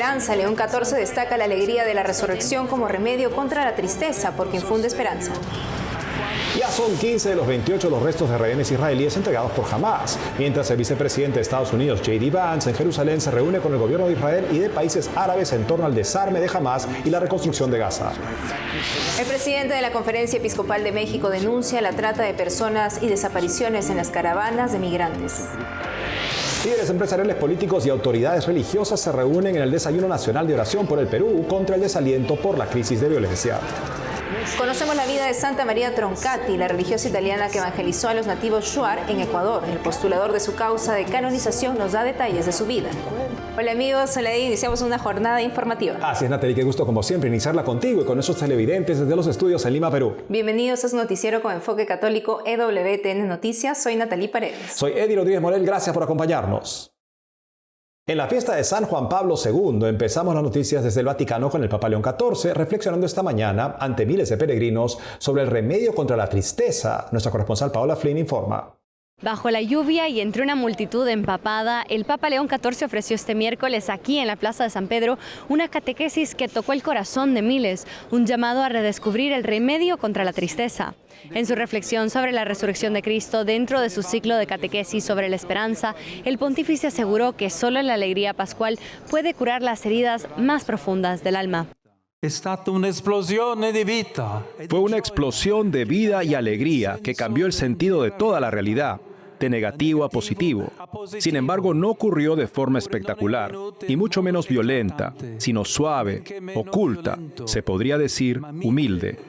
esperanza. León XIV destaca la alegría de la resurrección como remedio contra la tristeza, porque infunde esperanza. Ya son 15 de los 28 los restos de rehenes israelíes entregados por Hamás, mientras el vicepresidente de Estados Unidos, J.D. Vance, en Jerusalén se reúne con el gobierno de Israel y de países árabes en torno al desarme de Hamás y la reconstrucción de Gaza. El presidente de la Conferencia Episcopal de México denuncia la trata de personas y desapariciones en las caravanas de migrantes. Líderes empresariales, políticos y autoridades religiosas se reúnen en el Desayuno Nacional de Oración por el Perú contra el desaliento por la crisis de violencia. Conocemos la vida de Santa María Troncati, la religiosa italiana que evangelizó a los nativos Shuar en Ecuador. El postulador de su causa de canonización nos da detalles de su vida. Hola amigos, hola, iniciamos una jornada informativa. Así es, Natalie, qué gusto como siempre iniciarla contigo y con esos televidentes desde los estudios en Lima, Perú. Bienvenidos a su noticiero con enfoque católico EWTN Noticias. Soy Natalie Paredes. Soy Eddie Rodríguez Morel, gracias por acompañarnos. En la fiesta de San Juan Pablo II empezamos las noticias desde el Vaticano con el Papa León XIV, reflexionando esta mañana ante miles de peregrinos sobre el remedio contra la tristeza. Nuestra corresponsal Paola Flynn informa. Bajo la lluvia y entre una multitud empapada, el Papa León XIV ofreció este miércoles aquí en la Plaza de San Pedro una catequesis que tocó el corazón de miles, un llamado a redescubrir el remedio contra la tristeza. En su reflexión sobre la resurrección de Cristo dentro de su ciclo de catequesis sobre la esperanza, el pontífice aseguró que solo la alegría pascual puede curar las heridas más profundas del alma. Fue una explosión de vida y alegría que cambió el sentido de toda la realidad, de negativo a positivo. Sin embargo, no ocurrió de forma espectacular, y mucho menos violenta, sino suave, oculta, se podría decir humilde.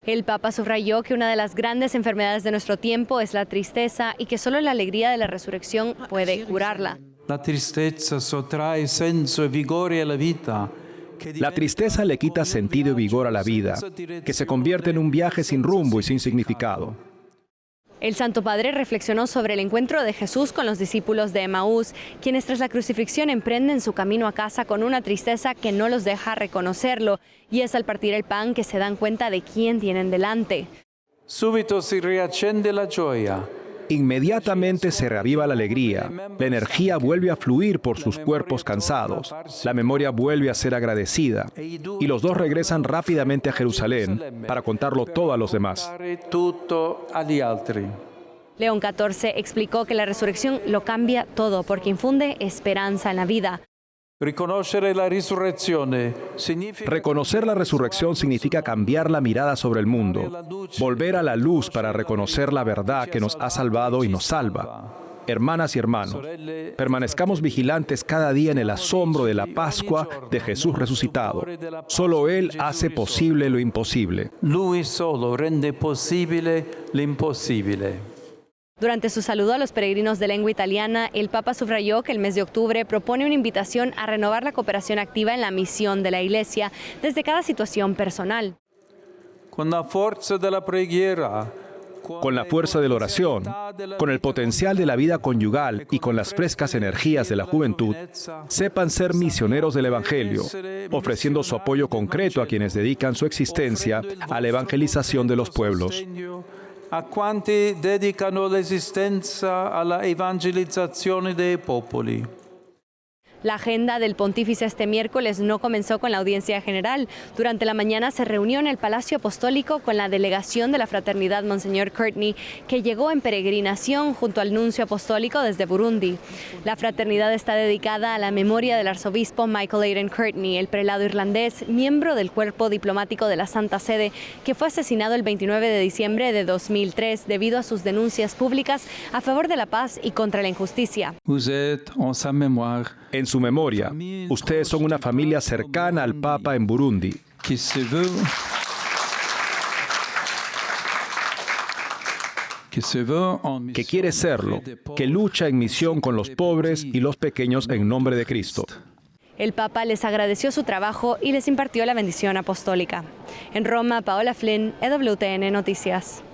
El Papa subrayó que una de las grandes enfermedades de nuestro tiempo es la tristeza y que solo la alegría de la resurrección puede curarla. La tristeza le quita sentido y vigor a la vida, que se convierte en un viaje sin rumbo y sin significado. El Santo Padre reflexionó sobre el encuentro de Jesús con los discípulos de Emaús, quienes tras la crucifixión emprenden su camino a casa con una tristeza que no los deja reconocerlo, y es al partir el pan que se dan cuenta de quién tienen delante. Subito si riaccende la gioia. Inmediatamente se reaviva la alegría, la energía vuelve a fluir por sus cuerpos cansados, la memoria vuelve a ser agradecida, y los dos regresan rápidamente a Jerusalén para contarlo todo a los demás. León XIV explicó que la resurrección lo cambia todo porque infunde esperanza en la vida. Reconocer la resurrección significa cambiar la mirada sobre el mundo, volver a la luz para reconocer la verdad que nos ha salvado y nos salva. Hermanas y hermanos, permanezcamos vigilantes cada día en el asombro de la Pascua de Jesús resucitado. Solo Él hace posible lo imposible. Lui solo rende posible lo imposible. Durante su saludo a los peregrinos de lengua italiana, el Papa subrayó que el mes de octubre propone una invitación a renovar la cooperación activa en la misión de la Iglesia desde cada situación personal. Con la fuerza de la oración, con el potencial de la vida conyugal y con las frescas energías de la juventud, sepan ser misioneros del Evangelio, ofreciendo su apoyo concreto a quienes dedican su existencia a la evangelización de los pueblos. A quanti dedicano l'esistenza alla evangelizzazione dei popoli. La agenda del pontífice este miércoles no comenzó con la audiencia general. Durante la mañana se reunió en el Palacio Apostólico con la delegación de la Fraternidad Monseñor Courtney, que llegó en peregrinación junto al nuncio apostólico desde Burundi. La fraternidad está dedicada a la memoria del arzobispo Michael Hayden Courtney, el prelado irlandés, miembro del cuerpo diplomático de la Santa Sede, que fue asesinado el 29 de diciembre de 2003 debido a sus denuncias públicas a favor de la paz y contra la injusticia. En su memoria, ustedes son una familia cercana al Papa en Burundi. Que quiere serlo, que lucha en misión con los pobres y los pequeños en nombre de Cristo. El Papa les agradeció su trabajo y les impartió la bendición apostólica. En Roma, Paola Flynn, EWTN Noticias.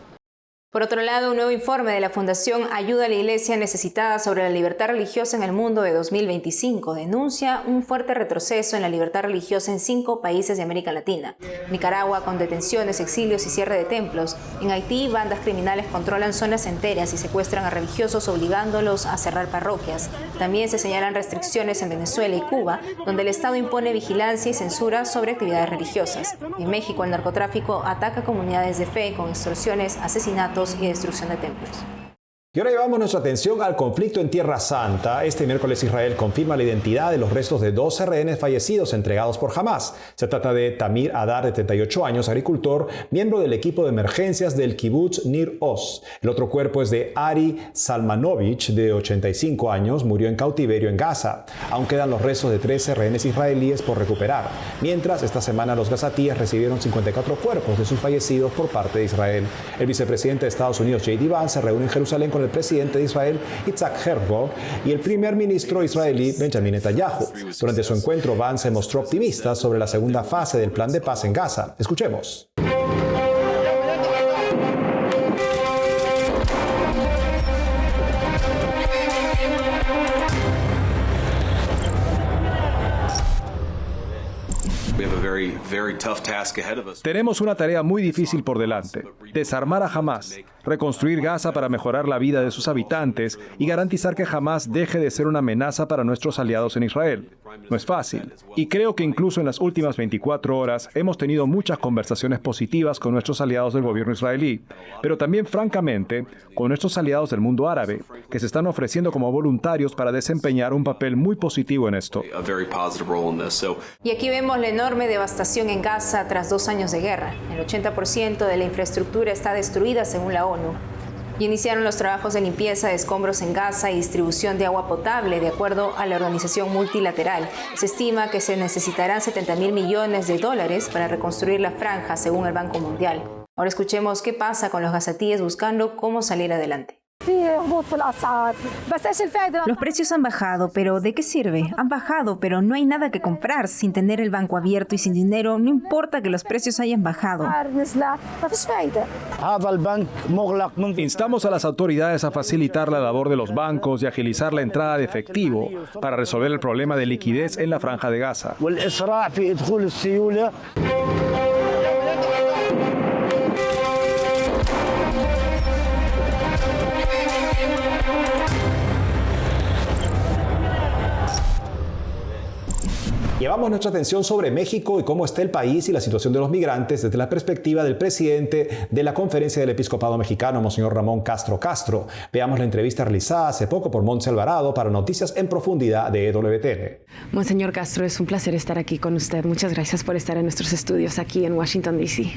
Por otro lado, un nuevo informe de la Fundación Ayuda a la Iglesia Necesitada sobre la libertad religiosa en el mundo de 2025 denuncia un fuerte retroceso en la libertad religiosa en 5 países de América Latina. Nicaragua, con detenciones, exilios y cierre de templos. En Haití, bandas criminales controlan zonas enteras y secuestran a religiosos obligándolos a cerrar parroquias. También se señalan restricciones en Venezuela y Cuba, donde el Estado impone vigilancia y censura sobre actividades religiosas. En México, el narcotráfico ataca comunidades de fe con extorsiones, asesinatos y destrucción de templos. Y ahora llevamos nuestra atención al conflicto en Tierra Santa. Este miércoles Israel confirma la identidad de los restos de 12 rehenes fallecidos entregados por Hamás. Se trata de Tamir Adar, de 38 años, agricultor, miembro del equipo de emergencias del kibutz Nir Oz. El otro cuerpo es de Ari Salmanovich, de 85 años, murió en cautiverio en Gaza. Aún quedan los restos de 13 rehenes israelíes por recuperar. Mientras, esta semana los gazatíes recibieron 54 cuerpos de sus fallecidos por parte de Israel. El vicepresidente de Estados Unidos, J.D. Vance, se reúne en Jerusalén con el presidente de Israel, Yitzhak Herzog, y el primer ministro israelí, Benjamin Netanyahu. Durante su encuentro, Vance se mostró optimista sobre la segunda fase del plan de paz en Gaza. Escuchemos. Tenemos una tarea muy difícil por delante: desarmar a Hamás, reconstruir Gaza para mejorar la vida de sus habitantes y garantizar que Hamás deje de ser una amenaza para nuestros aliados en Israel. No es fácil, y creo que incluso en las últimas 24 horas hemos tenido muchas conversaciones positivas con nuestros aliados del gobierno israelí, pero también, francamente, con nuestros aliados del mundo árabe, que se están ofreciendo como voluntarios para desempeñar un papel muy positivo en esto. Y aquí vemos la enorme devastación en Gaza tras 2 años de guerra. El 80% de la infraestructura está destruida según la ONU. Y iniciaron los trabajos de limpieza de escombros en Gaza y distribución de agua potable, de acuerdo a la organización multilateral. Se estima que se necesitarán $70.000 millones para reconstruir la franja, según el Banco Mundial. Ahora escuchemos qué pasa con los gazatíes buscando cómo salir adelante. Los precios han bajado, pero ¿de qué sirve? Han bajado, pero no hay nada que comprar. Sin tener el banco abierto y sin dinero, no importa que los precios hayan bajado. Instamos a las autoridades a facilitar la labor de los bancos y agilizar la entrada de efectivo para resolver el problema de liquidez en la franja de Gaza. Llevamos nuestra atención sobre México y cómo está el país y la situación de los migrantes desde la perspectiva del presidente de la Conferencia del Episcopado Mexicano, Monseñor Ramón Castro Castro. Veamos la entrevista realizada hace poco por Montse Alvarado para Noticias en Profundidad de EWTN. Monseñor Castro, es un placer estar aquí con usted. Muchas gracias por estar en nuestros estudios aquí en Washington, D.C.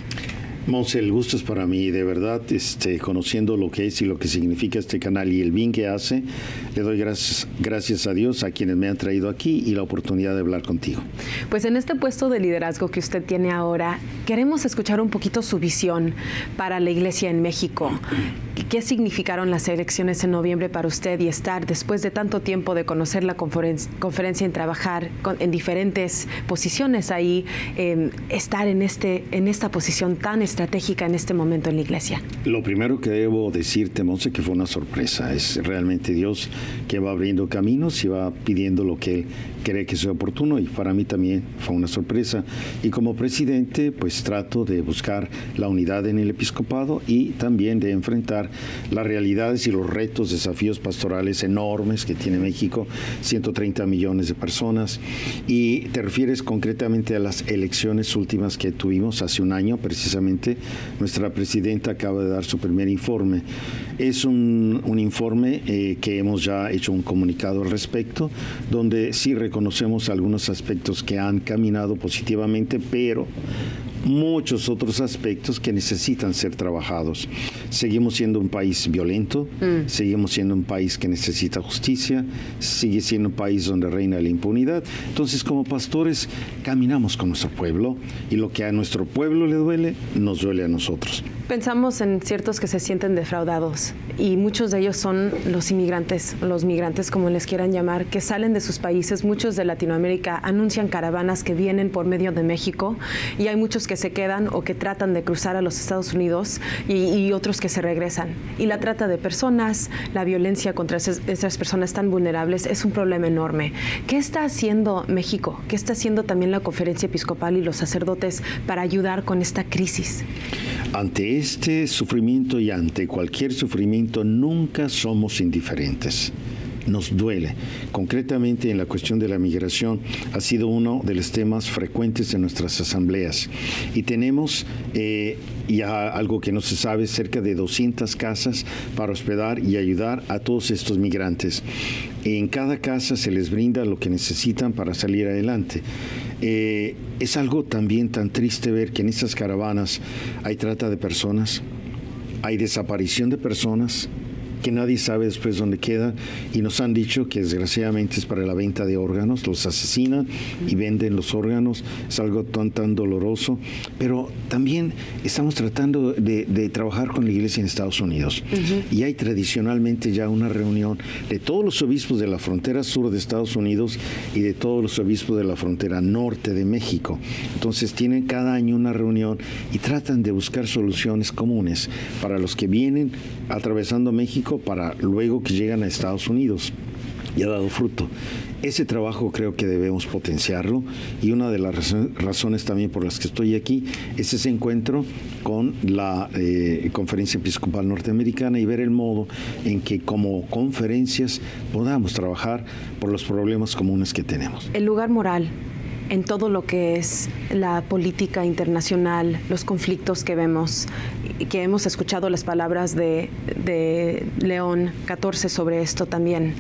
Monse, el gusto es para mí, de verdad, conociendo lo que es y lo que significa este canal y el bien que hace, le doy gracias a Dios, a quienes me han traído aquí y la oportunidad de hablar contigo. Pues en este puesto de liderazgo que usted tiene ahora, queremos escuchar un poquito su visión para la Iglesia en México. ¿Qué significaron las elecciones en noviembre para usted y estar, después de tanto tiempo de conocer la conferencia y trabajar en diferentes posiciones ahí, estar en esta posición tan estratégica en este momento en la Iglesia? Lo primero que debo decirte, Monse, que fue una sorpresa. Es realmente Dios que va abriendo caminos y va pidiendo lo que Él cree que sea oportuno, y para mí también fue una sorpresa. Y como presidente, pues trato de buscar la unidad en el episcopado y también de enfrentar las realidades y los retos, desafíos pastorales enormes que tiene México, 130 millones de personas. Y te refieres concretamente a las elecciones últimas que tuvimos hace un año, precisamente. Nuestra presidenta acaba de dar su primer informe. Es un informe que hemos ya hecho un comunicado al respecto, donde sí reconocemos algunos aspectos que han caminado positivamente, pero muchos otros aspectos que necesitan ser trabajados. Seguimos siendo un país violento, seguimos siendo un país que necesita justicia, sigue siendo un país donde reina la impunidad. Entonces, como pastores, caminamos con nuestro pueblo, y lo que a nuestro pueblo le duele, nos duele a nosotros. Pensamos en ciertos que se sienten defraudados, y muchos de ellos son los inmigrantes, los migrantes, como les quieran llamar, que salen de sus países. Muchos de Latinoamérica anuncian caravanas que vienen por medio de México, y hay muchos que se quedan o que tratan de cruzar a los Estados Unidos y otros que se regresan. Y la trata de personas, la violencia contra esas personas tan vulnerables es un problema enorme. ¿Qué está haciendo México? ¿Qué está haciendo también la Conferencia Episcopal y los sacerdotes para ayudar con esta crisis? Ante este sufrimiento y ante cualquier sufrimiento, nunca somos indiferentes. nos duele. Concretamente en la cuestión de la migración ha sido uno de los temas frecuentes en nuestras asambleas y tenemos ya algo que no se sabe, cerca de 200 casas para hospedar y ayudar a todos estos migrantes. En cada casa se les brinda lo que necesitan para salir adelante. Es algo también tan triste ver que en estas caravanas hay trata de personas, hay desaparición de personas, que nadie sabe después dónde quedan, y nos han dicho que desgraciadamente es para la venta de órganos, los asesinan y venden los órganos. Es algo tan doloroso, pero también estamos tratando de trabajar con la iglesia en Estados Unidos. Y hay tradicionalmente ya una reunión de todos los obispos de la frontera sur de Estados Unidos y de todos los obispos de la frontera norte de México. Entonces tienen cada año una reunión y tratan de buscar soluciones comunes para los que vienen atravesando México, para luego que llegan a Estados Unidos, y ha dado fruto. Ese trabajo creo que debemos potenciarlo, y una de las razones también por las que estoy aquí es ese encuentro con la Conferencia Episcopal Norteamericana y ver el modo en que como conferencias podamos trabajar por los problemas comunes que tenemos. El lugar moral en todo lo que es la política internacional, los conflictos que vemos, que hemos escuchado las palabras de León XIV sobre esto también.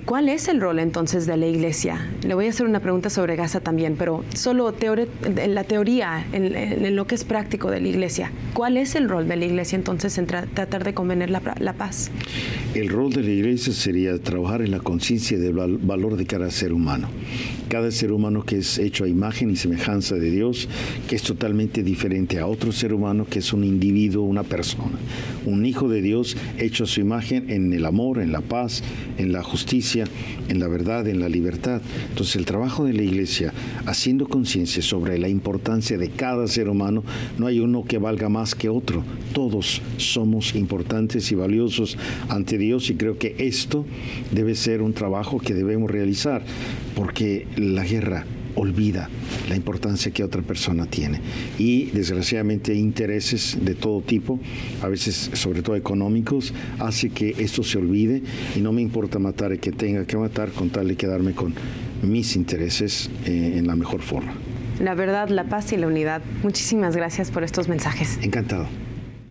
¿Cuál es el rol entonces de la Iglesia? Le voy a hacer una pregunta sobre Gaza también, pero solo en la teoría, en lo que es práctico de la Iglesia. ¿Cuál es el rol de la Iglesia entonces en tratar de convener la paz? El rol de la Iglesia sería trabajar en la conciencia del valor de cada ser humano. Cada ser humano que es hecho a imagen y semejanza de Dios, que es totalmente diferente a otro ser humano que es un individuo, una persona. Un hijo de Dios hecho a su imagen en el amor, en la paz, en la justicia, en la verdad, en la libertad. Entonces el trabajo de la Iglesia, haciendo conciencia sobre la importancia de cada ser humano, no hay uno que valga más que otro. Todos somos importantes y valiosos ante Dios, y creo que esto debe ser un trabajo que debemos realizar, porque la guerra olvida la importancia que otra persona tiene, y desgraciadamente intereses de todo tipo, a veces sobre todo económicos, hace que esto se olvide, y no me importa matar el que tenga que matar con tal de quedarme con mis intereses en la mejor forma. La verdad, la paz y la unidad. Muchísimas gracias por estos mensajes. Encantado.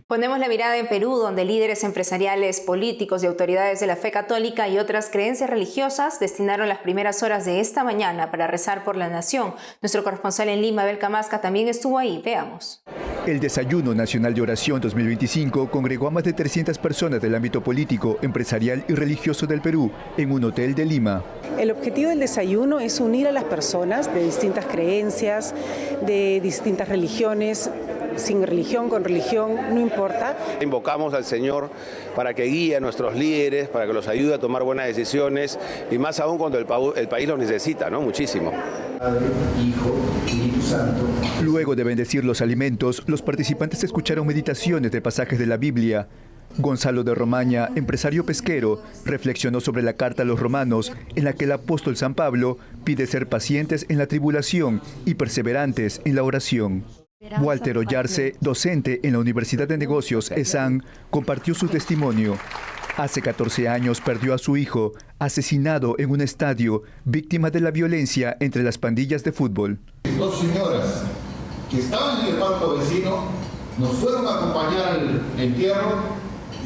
Ponemos la mirada en Perú, donde líderes empresariales, políticos y autoridades de la fe católica y otras creencias religiosas destinaron las primeras horas de esta mañana para rezar por la nación. Nuestro corresponsal en Lima, Abel Camasca, también estuvo ahí. Veamos. El Desayuno Nacional de Oración 2025 congregó a más de 300 personas del ámbito político, empresarial y religioso del Perú en un hotel de Lima. El objetivo del desayuno es unir a las personas de distintas creencias, de distintas religiones, sin religión, con religión, no importa. Invocamos al Señor para que guíe a nuestros líderes, para que los ayude a tomar buenas decisiones, y más aún cuando el país los necesita, ¿no? Muchísimo. Padre, Hijo, Espíritu Santo. Luego de bendecir los alimentos, los participantes escucharon meditaciones de pasajes de la Biblia. Gonzalo de Romaña, empresario pesquero, reflexionó sobre la carta a los romanos, en la que el apóstol San Pablo pide ser pacientes en la tribulación y perseverantes en la oración. Walter Ollarse, docente en la Universidad de Negocios ESAN, compartió su testimonio. Hace 14 años perdió a su hijo, asesinado en un estadio, víctima de la violencia entre las pandillas de fútbol. Dos señoras que estaban en el palco vecino nos fueron a acompañar al entierro,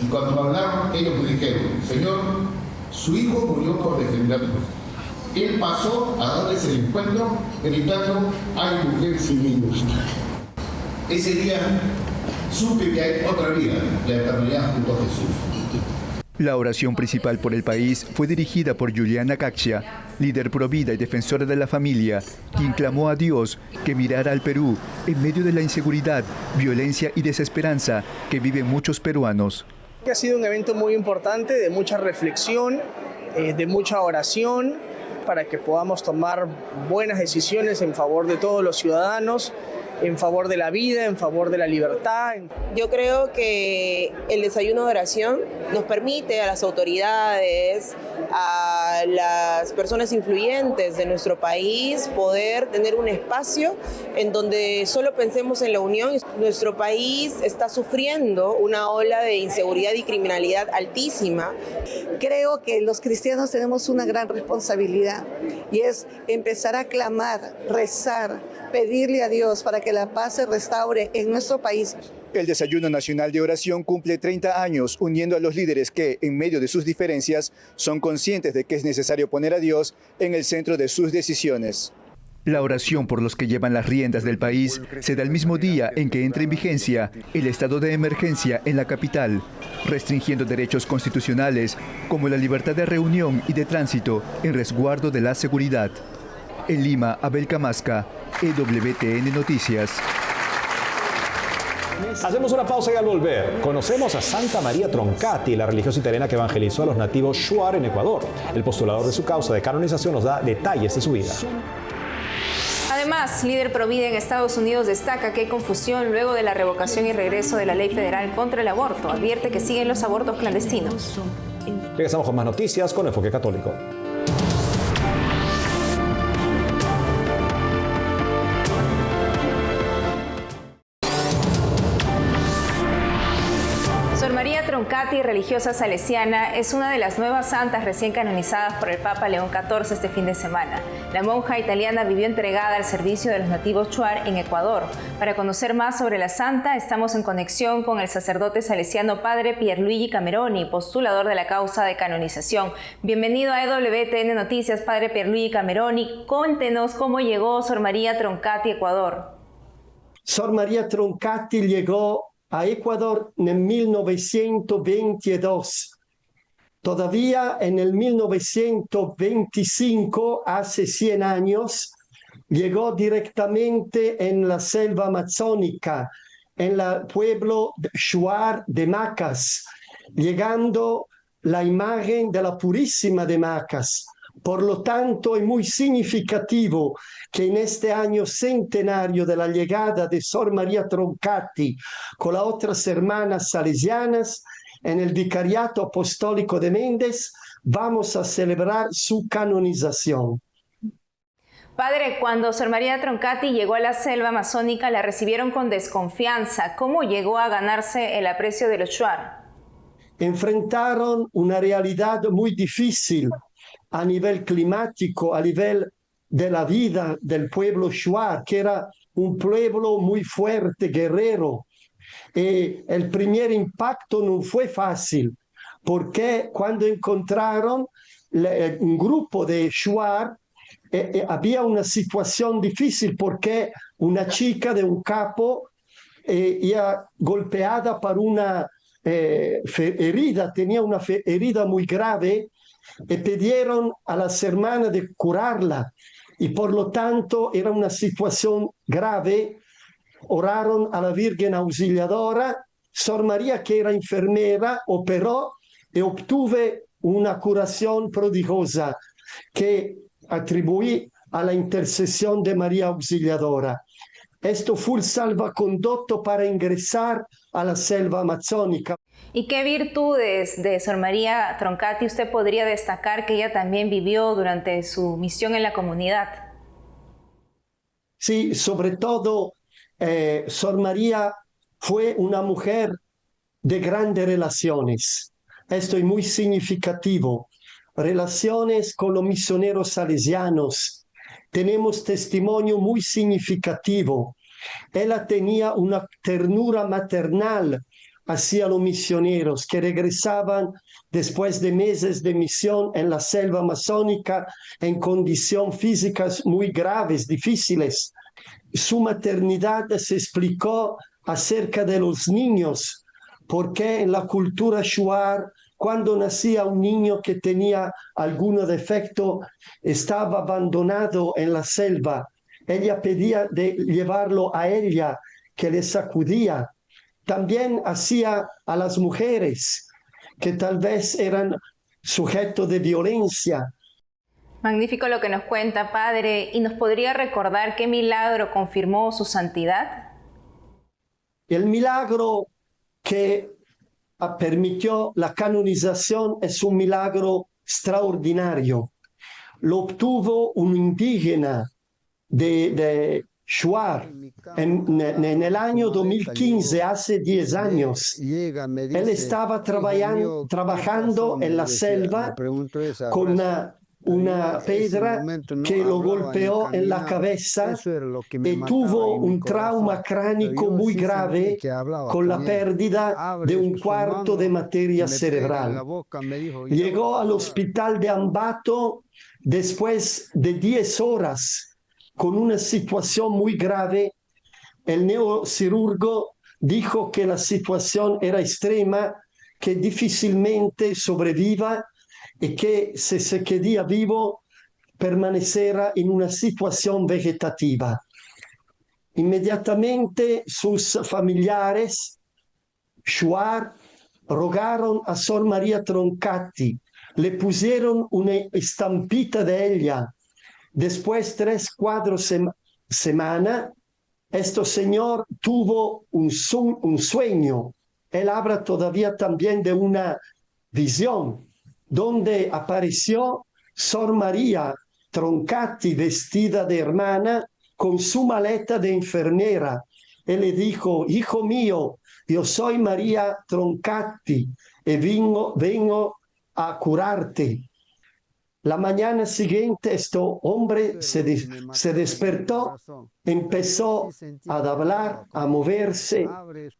y cuando me hablaron, ellos me dijeron: Señor, su hijo murió por defender a Dios. Él pasó a darles el encuentro gritando: hay mujeres y niños. Ese día supe que hay otra vida, la eternidad junto a Jesús. La oración principal por el país fue dirigida por Juliana Caxia, líder provida y defensora de la familia, quien clamó a Dios que mirara al Perú en medio de la inseguridad, violencia y desesperanza que viven muchos peruanos. Ha sido un evento muy importante, de mucha reflexión, de mucha oración, para que podamos tomar buenas decisiones en favor de todos los ciudadanos, en favor de la vida, en favor de la libertad. Yo creo que el desayuno de oración nos permite a las autoridades, a las personas influyentes de nuestro país poder tener un espacio en donde solo pensemos en la unión. Nuestro país está sufriendo una ola de inseguridad y criminalidad altísima. Creo que los cristianos tenemos una gran responsabilidad y es empezar a clamar, rezar, pedirle a Dios para que la paz se restaure en nuestro país. El Desayuno Nacional de Oración cumple 30 años uniendo a los líderes que, en medio de sus diferencias, son conscientes de que es necesario poner a Dios en el centro de sus decisiones. La oración por los que llevan las riendas del país se da el mismo día en que entra en vigencia el estado de emergencia en la capital, restringiendo derechos constitucionales como la libertad de reunión y de tránsito en resguardo de la seguridad. En Lima, Abel Camasca, EWTN Noticias. Hacemos una pausa y al volver conocemos a Santa María Troncati, la religiosa italiana que evangelizó a los nativos Shuar en Ecuador. El postulador de su causa de canonización nos da detalles de su vida. Además, líder provida en Estados Unidos destaca que hay confusión luego de la revocación y regreso de la ley federal contra el aborto. Advierte que siguen los abortos clandestinos. Regresamos con más noticias con Enfoque Católico. Sor María Troncati, religiosa salesiana, es una de las nuevas santas recién canonizadas por el Papa León XIV este fin de semana. La monja italiana vivió entregada al servicio de los nativos Shuar en Ecuador. Para conocer más sobre la santa, estamos en conexión con el sacerdote salesiano Padre Pierluigi Cameroni, postulador de la causa de canonización. Bienvenido a EWTN Noticias, Padre Pierluigi Cameroni. Cuéntenos cómo llegó Sor María Troncati a Ecuador. Sor María Troncati llegó a Ecuador en el 1922. Todavía en el 1925, hace 100 años, llegó directamente en la selva amazónica, en el pueblo Shuar de Macas, llegando la imagen de la Purísima de Macas. Por lo tanto, es muy significativo que en este año centenario de la llegada de Sor María Troncati con las otras hermanas salesianas en el Vicariato Apostólico de Méndez, vamos a celebrar su canonización. Padre, cuando Sor María Troncati llegó a la selva amazónica, la recibieron con desconfianza. ¿Cómo llegó a ganarse el aprecio de los Shuar? Enfrentaron una realidad muy difícil a nivel climático, a nivel de la vida del pueblo Shuar, que era un pueblo muy fuerte, guerrero. Y el primer impacto no fue fácil, porque cuando encontraron un grupo de Shuar, había una situación difícil, porque una chica de un capo era golpeada por una herida, tenía una herida muy grave, y pidieron a las hermanas de curarla, y por lo tanto era una situación grave. Oraron a la Virgen Auxiliadora. Sor María, que era enfermera, operó y obtuvo una curación prodigiosa que atribuí a la intercesión de María Auxiliadora. Esto fue el salvaconducto para ingresar a la selva amazónica. ¿Y qué virtudes de Sor María Troncati usted podría destacar que ella también vivió durante su misión en la comunidad? Sí, sobre todo, Sor María fue una mujer de grandes relaciones. Esto es muy significativo. Relaciones con los misioneros salesianos. Tenemos testimonio muy significativo. Ella tenía una ternura maternal hacia los misioneros que regresaban después de meses de misión en la selva amazónica en condiciones físicas muy graves, difíciles. Su maternidad se explicó acerca de los niños, porque en la cultura Shuar, cuando nacía un niño que tenía algún defecto, estaba abandonado en la selva. Ella pedía de llevarlo a ella, que le sacudía. También hacía a las mujeres, que tal vez eran sujetos de violencia. Magnífico lo que nos cuenta, padre. ¿Y nos podría recordar qué milagro confirmó su santidad? El milagro que permitió la canonización es un milagro extraordinario. Lo obtuvo un indígena de Shuar en el año 2015, hace 10 años. Él estaba trabajando en la selva con una piedra que lo golpeó en la cabeza y tuvo un trauma cránico muy grave con la pérdida de un cuarto de materia cerebral. Llegó al hospital de Ambato después de 10 horas con una situación muy grave. El neurocirurgo dijo que la situación era extrema, que difícilmente sobreviva y que si se quedaba vivo permanecerá en una situación vegetativa. Inmediatamente sus familiares, Shuar, rogaron a Sor María Troncati, le pusieron una estampita de ella. Después 3-4 semanas, este señor tuvo un sueño. Él habla todavía también de una visión donde apareció Sor María Troncati vestida de hermana con su maleta de enfermera. Él le dijo: hijo mío, yo soy María Troncati y vengo a curarte. La mañana siguiente este hombre se despertó, empezó a hablar, a moverse,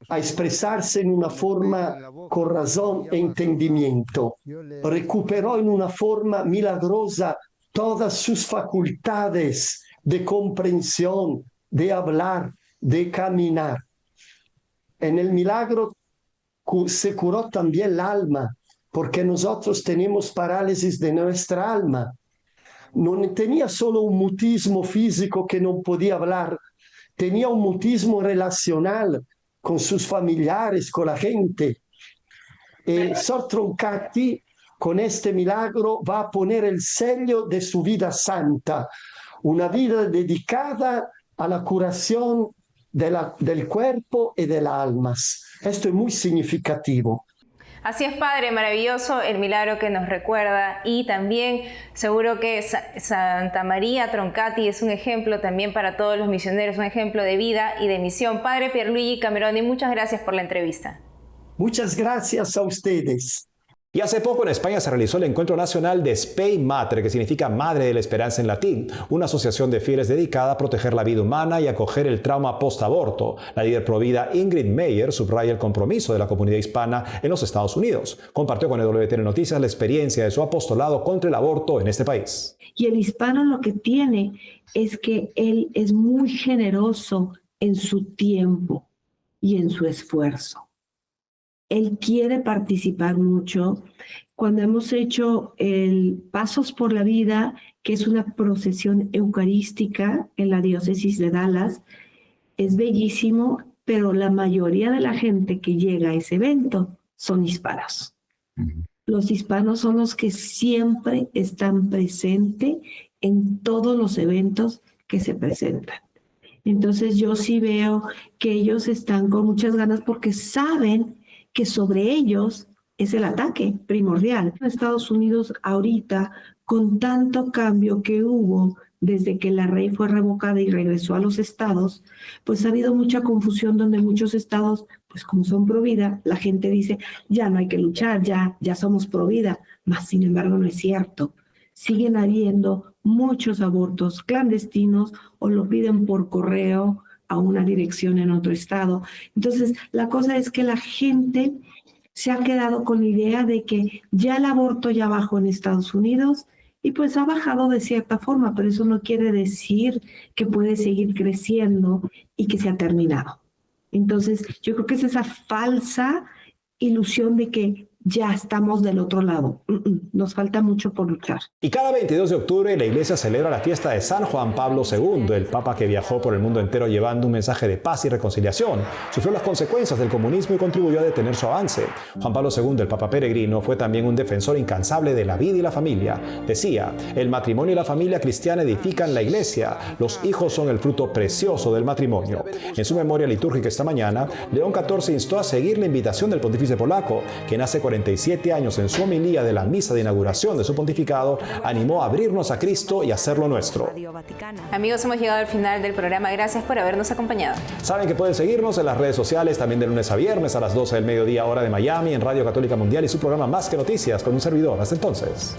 a expresarse en una forma con razón e entendimiento. Recuperó en una forma milagrosa todas sus facultades de comprensión, de hablar, de caminar. En el milagro se curó también el alma, porque nosotros tenemos parálisis de nuestra alma. No tenía solo un mutismo físico que no podía hablar, tenía un mutismo relacional con sus familiares, con la gente. Sor Troncati, con este milagro, va a poner el sello de su vida santa, una vida dedicada a la curación del cuerpo y de las almas. Esto es muy significativo. Así es, padre, maravilloso el milagro que nos recuerda, y también seguro que Santa María Troncati es un ejemplo también para todos los misioneros, un ejemplo de vida y de misión. Padre Pierluigi Cameroni, muchas gracias por la entrevista. Muchas gracias a ustedes. Y hace poco en España se realizó el Encuentro Nacional de Spei Mater, que significa Madre de la Esperanza en latín, una asociación de fieles dedicada a proteger la vida humana y acoger el trauma post-aborto. La líder provida Ingrid Meyer subraya el compromiso de la comunidad hispana en los Estados Unidos. Compartió con EWTN Noticias la experiencia de su apostolado contra el aborto en este país. Y el hispano lo que tiene es que él es muy generoso en su tiempo y en su esfuerzo. Él quiere participar mucho. Cuando hemos hecho el Pasos por la Vida, que es una procesión eucarística en la diócesis de Dallas, es bellísimo, pero la mayoría de la gente que llega a ese evento son hispanos. Los hispanos son los que siempre están presentes en todos los eventos que se presentan. Entonces yo sí veo que ellos están con muchas ganas porque saben que sobre ellos es el ataque primordial. En Estados Unidos ahorita, con tanto cambio que hubo desde que la ley fue revocada y regresó a los estados, pues ha habido mucha confusión donde muchos estados, pues como son pro vida, la gente dice, ya no hay que luchar, ya somos pro vida, mas sin embargo no es cierto. Siguen habiendo muchos abortos clandestinos o lo piden por correo a una dirección en otro estado. Entonces, la cosa es que la gente se ha quedado con la idea de que ya el aborto ya bajó en Estados Unidos y pues ha bajado de cierta forma, pero eso no quiere decir que puede seguir creciendo y que se ha terminado. Entonces, yo creo que es esa falsa ilusión de que ya estamos del otro lado. Nos falta mucho por luchar. Y cada 22 de octubre la Iglesia celebra la fiesta de San Juan Pablo II, el Papa que viajó por el mundo entero llevando un mensaje de paz y reconciliación. Sufrió las consecuencias del comunismo y contribuyó a detener su avance. Juan Pablo II, el Papa peregrino, fue también un defensor incansable de la vida y la familia. Decía, el matrimonio y la familia cristiana edifican la Iglesia. Los hijos son el fruto precioso del matrimonio. En su memoria litúrgica esta mañana, León XIV instó a seguir la invitación del pontífice polaco, quien hace 47 años en su homilía de la misa de inauguración de su pontificado, animó a abrirnos a Cristo y hacerlo nuestro. Amigos, hemos llegado al final del programa. Gracias por habernos acompañado. Saben que pueden seguirnos en las redes sociales también de lunes a viernes a las 12 del mediodía hora de Miami en Radio Católica Mundial y su programa Más que Noticias con un servidor. Hasta entonces.